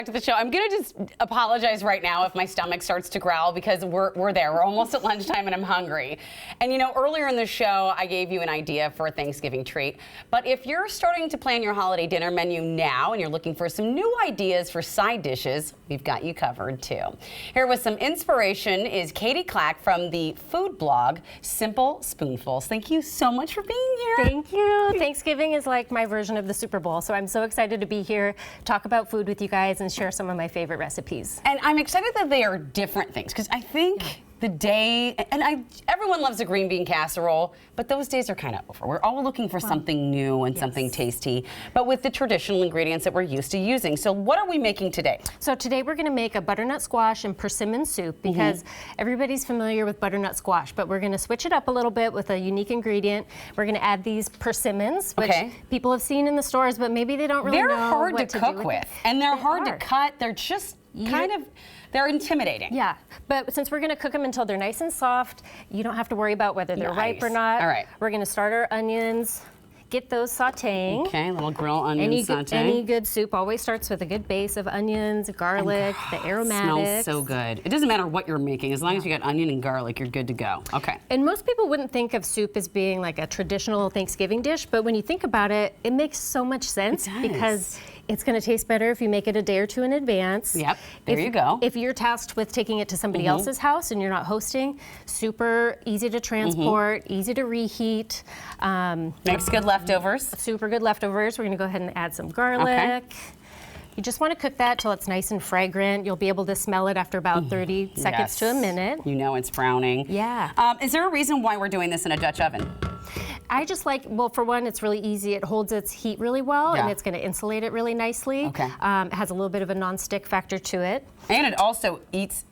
To the show. I'm gonna just apologize right now if my stomach starts to growl because we're there. We're almost at lunchtime and I'm hungry. And you know, earlier in the show, I gave you an idea for a Thanksgiving treat. But if you're starting to plan your holiday dinner menu now and you're looking for some new ideas for side dishes, we've got you covered too. Here with some inspiration is Katie Clack from the food blog Simple Spoonfuls. Thank you so much for being here. Thank you. Thanksgiving is like my version of the Super Bowl, so I'm so excited to be here, talk about food with you guys, and share some of my favorite recipes. And I'm excited that they are different things because I think the day, and everyone loves a green bean casserole, but those days are kind of over. We're all looking for something new and something tasty, but with the traditional ingredients that we're used to using. So what are we making today? So today we're going to make a butternut squash and persimmon soup because everybody's familiar with butternut squash, but we're going to switch it up a little bit with a unique ingredient. We're going to add these persimmons, which people have seen in the stores, but maybe they don't really know hard what to cook with, and they're hard to cut. They're just kind of, they're intimidating. Yeah, but since we're going to cook them until they're nice and soft, you don't have to worry about whether they're ripe or not. All right. We're going to start our onions, get those sauteing. Okay, a little grill onion saute. Any good soup always starts with a good base of onions, garlic, the aromatics. Smells so good. It doesn't matter what you're making, as long as you got onion and garlic, you're good to go. Okay. And most people wouldn't think of soup as being like a traditional Thanksgiving dish, but when you think about it, it makes so much sense because it's going to taste better if you make it a day or two in advance. Yep, there you go. If you're tasked with taking it to somebody else's house and you're not hosting, super easy to transport, easy to reheat. Makes good leftovers. Super good leftovers. We're going to go ahead and add some garlic. You just want to cook that till it's nice and fragrant. You'll be able to smell it after about 30 seconds to a minute. You know it's browning. Yeah. Is there a reason why we're doing this in a Dutch oven? I just like, well, for one, it's really easy. It holds its heat really well, and it's going to insulate it really nicely. Okay. It has a little bit of a non-stick factor to it. And it also eats.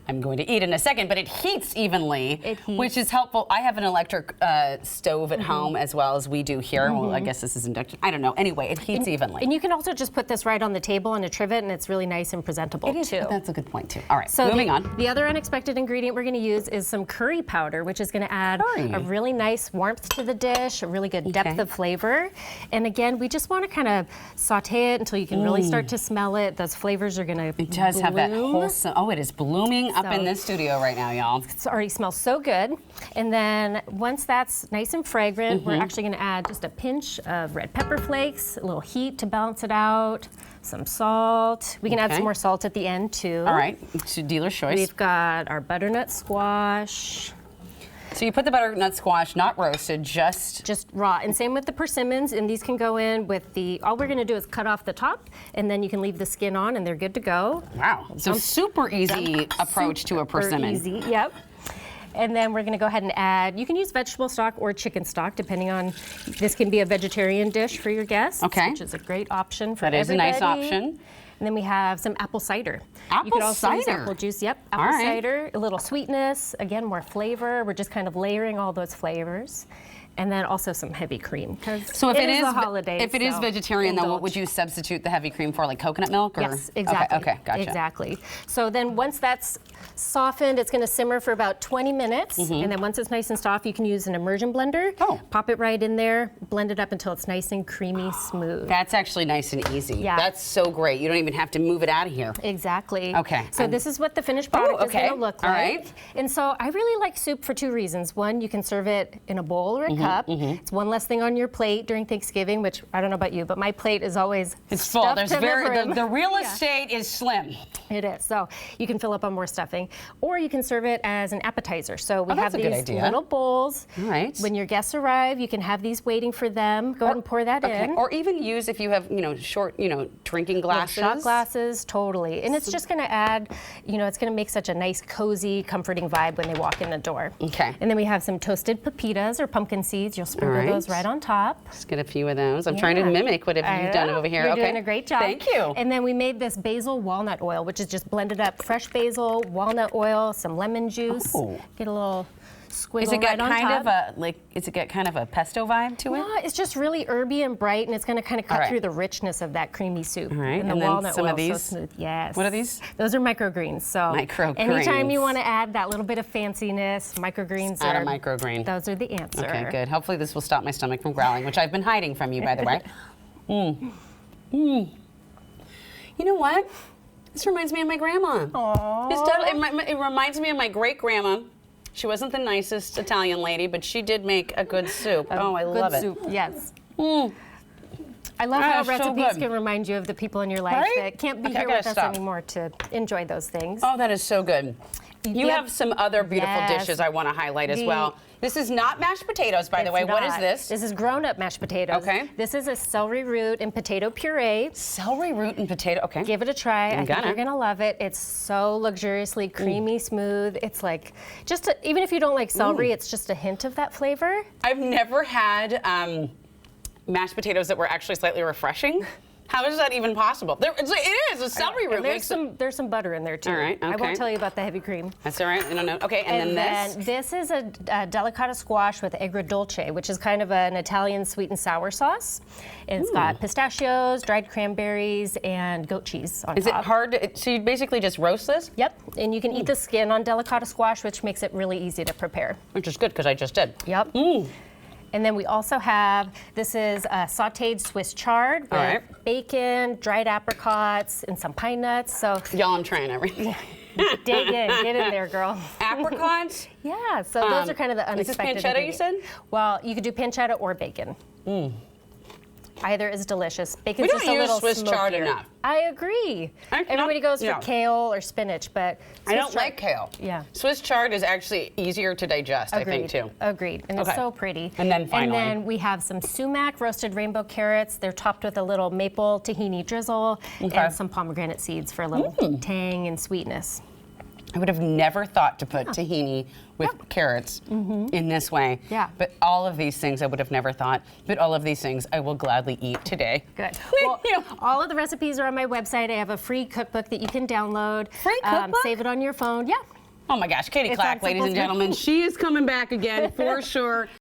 I'm going to eat in a second, but it heats evenly, which is helpful. I have an electric stove at home as well as we do here. Well, I guess this is induction. I don't know. Anyway, it heats evenly. And you can also just put this right on the table on a trivet, and it's really nice and presentable too. That's a good point too. All right, so moving on. The other unexpected ingredient we're going to use is some curry powder, which is going to add a really nice warmth to the dish, a really good depth of flavor. And again, we just want to kind of saute it until you can really start to smell it. Those flavors are going to It does have that wholesome. Oh, it is blooming up in this studio right now, y'all. It already smells so good. And then once that's nice and fragrant, we're actually going to add just a pinch of red pepper flakes, a little heat to balance it out, some salt. We can add some more salt at the end too. All right, it's a dealer's choice. We've got our butternut squash. So you put the butternut squash, not roasted, just raw. And same with the persimmons, and these can go in with all we're gonna do is cut off the top, and then you can leave the skin on, and they're good to go. Wow, so super easy approach to a persimmon. Easy, yep. And then we're gonna go ahead and add, you can use vegetable stock or chicken stock, depending on, this can be a vegetarian dish for your guests, which is a great option for everybody. That is a nice option. And then we have some apple cider. Apple you could also cider? Use apple juice, apple cider, a little sweetness, again, more flavor. We're just kind of layering all those flavors. And then also some heavy cream. So if it is a holiday, if it is vegetarian, then what would you substitute the heavy cream for, like coconut milk? Or? Yes, exactly. Okay, gotcha. Exactly. So then once that's softened, it's going to simmer for about 20 minutes. And then once it's nice and soft, you can use an immersion blender. Pop it right in there, blend it up until it's nice and creamy, smooth. That's actually nice and easy. Yeah. That's so great. You don't even have to move it out of here. Exactly. Okay. So this is what the finished product is going to look like. All right. And so I really like soup for two reasons. One, you can serve it in a bowl or a cup. It's one less thing on your plate during Thanksgiving, which I don't know about you, but my plate is always full. There's the real estate is slim. It is. So you can fill up on more stuffing, or you can serve it as an appetizer. So we have these little bowls. All right. When your guests arrive, you can have these waiting for them. Go ahead and pour that in. Or even use, if you have, short, drinking glasses. Shot glasses, totally. And it's just going to add, it's going to make such a nice, cozy, comforting vibe when they walk in the door. Okay. And then we have some toasted pepitas or pumpkin seeds. You'll sprinkle those right on top. Just get a few of those. I'm trying to mimic what you've done over here. You're doing a great job. Thank you. And then we made this basil walnut oil, which is just blended up fresh basil, walnut oil, some lemon juice. Get a little squiggle right on top. Is it got kind of a pesto vibe to it? No, it's just really herby and bright, and it's going to kind of cut through the richness of that creamy soup. All right, and the walnut oil is so smooth. Yes. What are these? Those are microgreens. So microgreens. Anytime you want to add that little bit of fanciness, microgreens add a microgreen. Those are the answer. Okay, good. Hopefully this will stop my stomach from growling, which I've been hiding from you, by the way. You know what? This reminds me of my grandma. Aww. It reminds me of my great-grandma. She wasn't the nicest Italian lady, but she did make a good soup. I love it. Good soup, yes. Mm. I love That how is so recipes good. can remind you of the people in your life Right? that can't be Okay, I here gotta with us stop. anymore to enjoy those things. Oh, that is so good. You Yep. have some other beautiful Yes. dishes I want to highlight as The- well. This is not mashed potatoes, by the It's way. What is not. this? This is grown-up mashed potatoes. Okay. This is a celery root and potato puree. Celery root and potato. Okay. Give it a try. I think gonna. you're gonna love it. It's so luxuriously creamy, smooth. It's like even if you don't like celery, it's just a hint of that flavor. I've never had mashed potatoes that were actually slightly refreshing. How is that even possible? It is a celery root. And there's some butter in there too. All right, I okay. won't tell you about the heavy cream. That's all right. I don't know. Okay, and then this. This is a delicata squash with agrodolce, which is kind of an Italian sweet and sour sauce. And it's got pistachios, dried cranberries, and goat cheese on Is top. it hard? So you basically just roast this? Yep, and you can eat the skin on delicata squash, which makes it really easy to prepare. Which is good because I just did. Yep. And then we also have, this is sauteed Swiss chard with All right. bacon, dried apricots, and some pine nuts. So Y'all, I'm trying everything. dig in, get in there, girl. Apricots? Yeah, so those are kind of the unexpected Is this pancetta, you said? Well, you could do pancetta or bacon. Either is delicious. Bacon's We don't just a use little Swiss chard smokier. enough. I agree. I- Everybody goes for yeah. kale or spinach, but I Swiss don't chard- like kale. Yeah. Swiss chard is actually easier to digest, I think, too. Agreed. And Okay. it's so pretty. And then finally- And then we have some sumac roasted rainbow carrots. They're topped with a little maple tahini drizzle Okay. and some pomegranate seeds for a little tang and sweetness. I would have never thought to put tahini with carrots in this way. Yeah. But all of these things I would have never thought. But all of these things I will gladly eat today. Good. Well, all of the recipes are on my website. I have a free cookbook that you can download. Free cookbook? Save it on your phone. Yeah. Oh my gosh, Katie It's Clack, on ladies and Simple gentlemen. She is coming back again for sure.